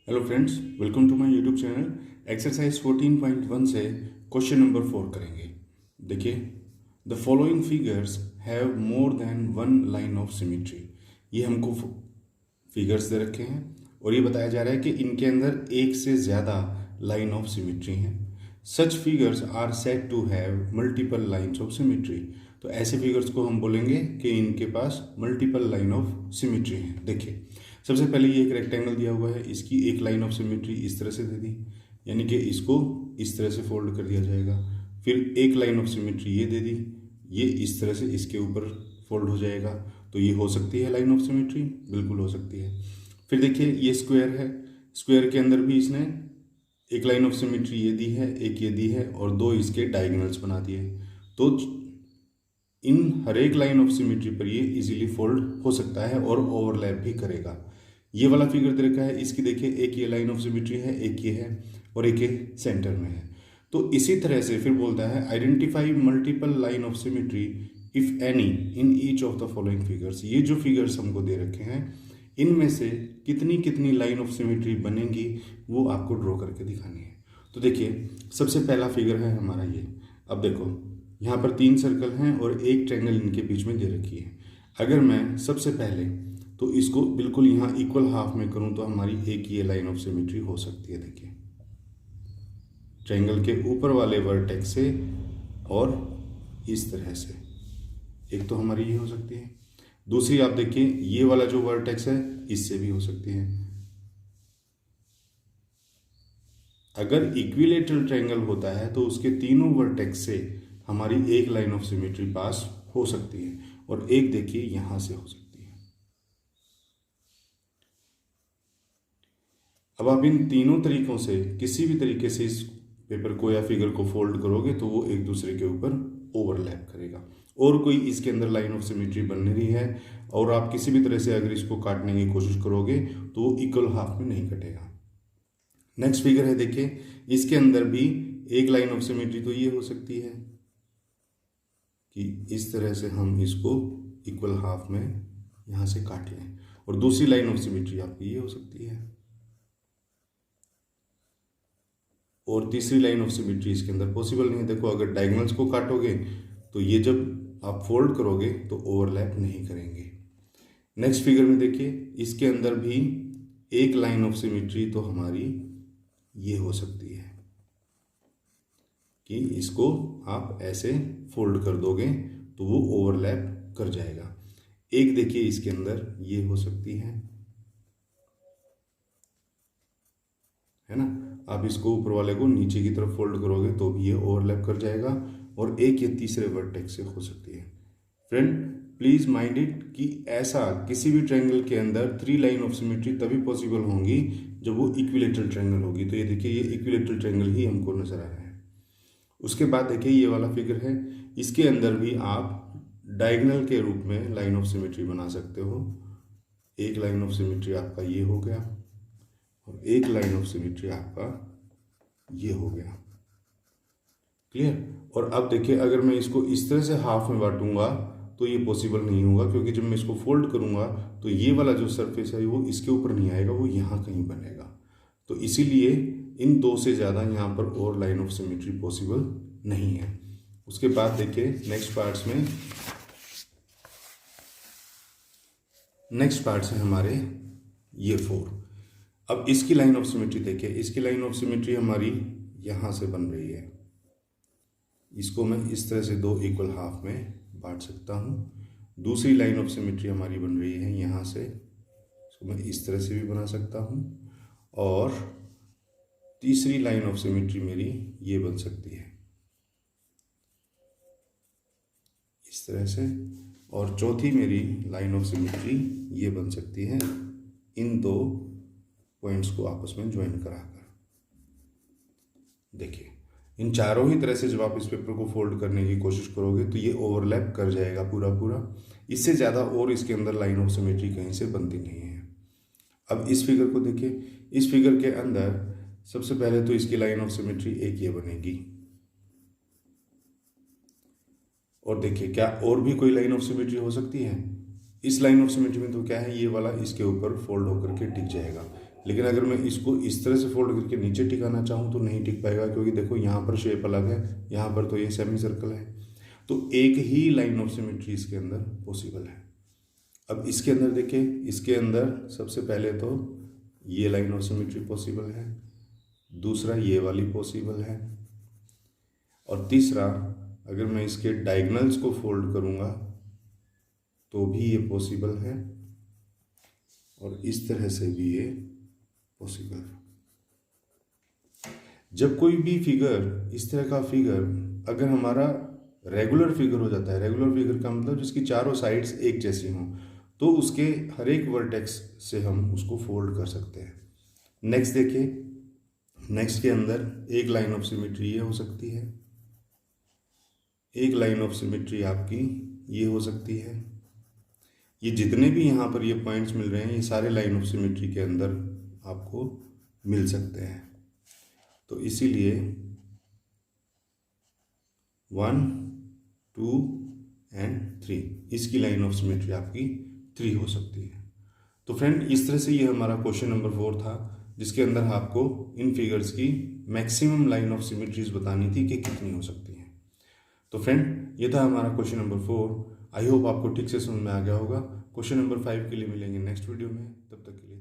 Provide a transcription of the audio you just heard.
Hello friends, welcome to my YouTube channel. Exercise 14.1 से question number 4 करेंगे। देखिए, the following figures have more than one line of symmetry. ये हमको figures दे रखे हैं और ये बताया जा रहा है कि इनके अंदर एक से ज़्यादा लाइन ऑफ सिमेट्री हैं। Such figures are said to have multiple lines of symmetry. तो ऐसे फिगर्स को हम बोलेंगे कि इनके पास मल्टीपल लाइन ऑफ सिमेट्री है। देखिए, सबसे पहले ये एक रेक्टेंगल दिया हुआ है, इसकी एक लाइन ऑफ सिमेट्री इस तरह से दे दी, यानी कि इसको इस तरह से फोल्ड कर दिया जाएगा। फिर एक लाइन ऑफ सिमेट्री ये दे दी, ये इस तरह से इसके ऊपर फोल्ड हो जाएगा। तो ये हो सकती है लाइन ऑफ सिमेट्री, बिल्कुल हो सकती है। फिर देखिए, ये स्क्वायर है, स्क्वायर के अंदर भी इसने एक लाइन ऑफ सिमेट्री ये दी है, एक ये दी है और दो इसके डायगोनल्स बना दिए। तो इन हर एक लाइन ऑफ सिमेट्री पर ये इजीली फोल्ड हो सकता है और ओवरलैप भी करेगा। ये वाला फिगर दे रखा है, इसकी देखिए एक ये लाइन ऑफ सिमेट्री है, एक ये है और एक ये सेंटर में है। तो इसी तरह से फिर बोलता है identify multiple line of symmetry if any in each of the following figures. ये जो फिगर्स हमको दे रखे हैं, इनमें से कितनी कितनी लाइन ऑफ सिमेट्री बनेंगी वो आपको ड्रॉ करके दिखानी है। तो देखिए, सबसे पहला फिगर है हमारा ये। अब देखो, यहाँ पर 3 सर्कल हैं और एक ट्रायंगल इनके बीच में दे रखी है। अगर मैं सबसे पहले तो इसको बिल्कुल यहाँ इक्वल हाफ में करूँ तो हमारी एक ये लाइन ऑफ सिमेट्री हो सकती है। देखिए, ट्रायंगल के ऊपर वाले वर्टेक्स से और इस तरह से एक तो हमारी ये हो सकती है। दूसरी आप देखिए, ये वाला जो वर्टेक्स है इससे भी हो सकती है। अगर इक्विलेटरल ट्रायंगल होता है तो उसके तीनों वर्टेक्स से हमारी एक लाइन ऑफ सिमेट्री पास हो सकती है और एक देखिए यहां से हो सकती है। अब आप इन तीनों तरीकों से किसी भी तरीके से इस पेपर को या फिगर को फोल्ड करोगे तो वो एक दूसरे के ऊपर ओवरलैप करेगा और कोई इसके अंदर लाइन ऑफ सिमेट्री बन नहीं रही है। और आप किसी भी तरह से अगर इसको काटने की कोशिश करोगे तो वो इक्वल हाफ में नहीं कटेगा। नेक्स्ट फिगर है, देखिए, इसके अंदर भी एक लाइन ऑफ सिमेट्री तो ये हो सकती है कि इस तरह से हम इसको इक्वल हाफ में यहां से काट लें और दूसरी लाइन ऑफ सिमेट्री आपकी ये हो सकती है और तीसरी लाइन ऑफ सिमेट्री इसके अंदर पॉसिबल नहीं है। देखो, अगर डायगोनल्स को काटोगे तो ये जब आप फोल्ड करोगे तो ओवरलैप नहीं करेंगे। नेक्स्ट फिगर में देखिए, इसके अंदर भी एक लाइन ऑफ सिमेट्री तो हमारी ये हो सकती है कि इसको आप ऐसे फोल्ड कर दोगे तो वो ओवरलैप कर जाएगा। एक देखिए, इसके अंदर ये हो सकती है ना। आप इसको ऊपर वाले को नीचे की तरफ फोल्ड करोगे तो भी ये ओवरलैप कर जाएगा और एक ये तीसरे वर्टेक्स से हो सकती है। फ्रेंड, प्लीज माइंड इट कि ऐसा किसी भी ट्रायंगल के अंदर 3 लाइन ऑफ सिमेट्री तभी पॉसिबल होंगी जब वो इक्विलेटरल ट्रायंगल होगी। तो ये देखिए, ये इक्विलेटरल ट्रायंगल ही हमको नजर आ रहा है। उसके बाद देखिए, ये वाला फिगर है, इसके अंदर भी आप डायगोनल के रूप में लाइन ऑफ सिमेट्री बना सकते हो। एक लाइन ऑफ सिमेट्री आपका ये हो गया और एक लाइन ऑफ सिमेट्री आपका ये हो गया। क्लियर। और अब देखिए, अगर मैं इसको इस तरह से हाफ में बांटूंगा तो ये पॉसिबल नहीं होगा, क्योंकि जब मैं इसको फोल्ड करूंगा तो ये वाला जो सरफेस है वो इसके ऊपर नहीं आएगा, वो यहाँ कहीं बनेगा। तो इसीलिए इन दो से ज़्यादा यहाँ पर और लाइन ऑफ सिमेट्री पॉसिबल नहीं है। उसके बाद देखिए, नेक्स्ट पार्ट्स हैं हमारे ये 4। अब इसकी लाइन ऑफ सिमेट्री देखिए, इसकी लाइन ऑफ सिमेट्री हमारी यहाँ से बन रही है। इसको मैं इस तरह से 2 इक्वल हाफ में बांट सकता हूँ। दूसरी लाइन ऑफ सिमेट्री हमारी बन रही है यहाँ से, इसको मैं इस तरह से भी बना सकता हूँ और तीसरी लाइन ऑफ सिमेट्री मेरी ये बन सकती है इस तरह से, और चौथी मेरी लाइन ऑफ सिमेट्री ये बन सकती है इन 2 पॉइंट्स को आपस में ज्वाइन कराकर। देखिए, इन चारों ही तरह से जब आप इस पेपर को फोल्ड करने की कोशिश करोगे तो ये ओवरलैप कर जाएगा पूरा पूरा। इससे ज़्यादा और इसके अंदर लाइन ऑफ सिमेट्री कहीं से बनती नहीं है। अब इस फिगर को देखिए, इस फिगर के अंदर सबसे पहले तो इसकी लाइन ऑफ सिमेट्री एक ये बनेगी और देखिए, क्या और भी कोई लाइन ऑफ सिमेट्री हो सकती है? इस लाइन ऑफ सिमेट्री में तो क्या है, ये वाला इसके ऊपर फोल्ड होकर के टिक जाएगा। लेकिन अगर मैं इसको इस तरह से फोल्ड करके नीचे टिकाना चाहूँ तो नहीं टिक पाएगा, क्योंकि देखो यहाँ पर शेप अलग है, यहाँ पर तो ये सेमी सर्कल है। तो एक ही लाइन ऑफ सिमेट्री इसके अंदर पॉसिबल है। अब इसके अंदर देखिए, इसके अंदर सबसे पहले तो ये लाइन ऑफ सिमेट्री पॉसिबल है, दूसरा ये वाली पॉसिबल है, और तीसरा अगर मैं इसके डायगोनल्स को फोल्ड करूँगा तो भी ये पॉसिबल है, और इस तरह से भी ये पॉसिबल है। जब कोई भी फिगर, इस तरह का फिगर अगर हमारा रेगुलर फिगर हो जाता है, रेगुलर फिगर का मतलब जिसकी चारों साइड्स एक जैसी हों, तो उसके हर एक वर्टेक्स से हम उसको फोल्ड कर सकते हैं। नेक्स्ट देखिए, नेक्स्ट के अंदर एक लाइन ऑफ सिमेट्री ये हो सकती है, एक लाइन ऑफ सिमेट्री आपकी ये हो सकती है। ये जितने भी यहाँ पर ये पॉइंट्स मिल रहे हैं, ये सारे लाइन ऑफ सिमेट्री के अंदर आपको मिल सकते हैं। तो इसीलिए 1, 2 एंड 3 इसकी लाइन ऑफ सिमेट्री आपकी 3 हो सकती है। तो फ्रेंड, इस तरह से ये हमारा क्वेश्चन नंबर 4 था, जिसके अंदर आपको इन फिगर्स की मैक्सिमम लाइन ऑफ सिमेट्रीज बतानी थी कि कितनी हो सकती हैं। तो फ्रेंड, ये था हमारा क्वेश्चन नंबर 4। आई होप आपको ठीक से समझ में आ गया होगा। क्वेश्चन नंबर 5 के लिए मिलेंगे नेक्स्ट वीडियो में, तब तक के लिए।